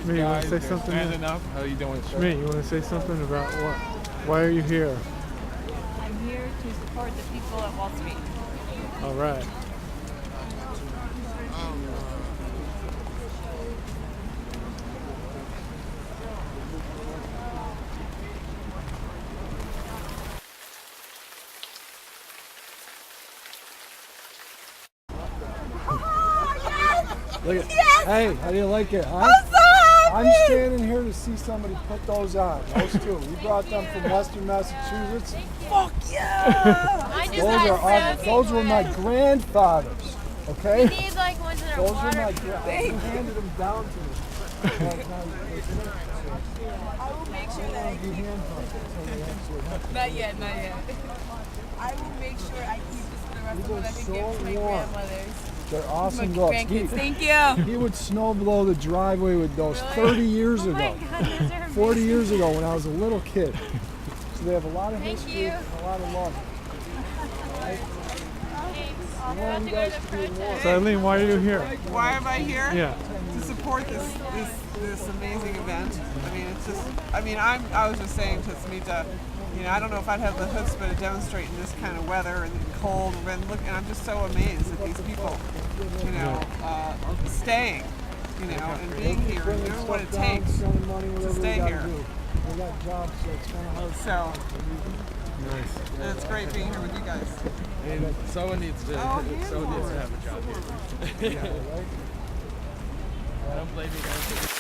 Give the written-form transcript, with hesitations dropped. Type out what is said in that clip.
Shmi, you want to say something? Standing up. How you doing, sir? Shmi, you want to say something about what? Why are you here? I'm here to support the people at Wall Street. All right. Look at, Yes! hey, how do you like it? Huh? I'm so happy! I'm standing here to see somebody put those on. Those two. We brought them from Western Massachusetts. Fuck yeah! I just Those got are awesome. Those were my grandfathers. Okay? We need like ones that are Those were my waterproof. grandfathers. They handed them down to me. I will make sure that I keep... Not yet, not yet. I will make sure I keep this for the rest of what I can give to my grandmothers. They're awesome My dogs. grandkids. Thank you! He would snow blow the driveway with those 30 years Oh ago. my god, those are 40 years ago when I was a little kid. So they have a lot of Thank history you. and a lot of love. Thanks. I want you guys to be more. So Eileen, why are you here? Why am I here? Yeah. To support this amazing event. I mean, it's just. I mean, I was just saying to Smita, you know, I don't know if I'd have the chutzpah to demonstrate in this kind of weather and cold. And look, and I'm just so amazed at these people, you know, staying, you know, and being here, and doing what it takes to stay here. They got jobs, so it's kind of hard. So, Nice. and it's great being here with you guys. And someone needs to. Someone needs to have a job here. Yeah, right? Don't blame me, guys.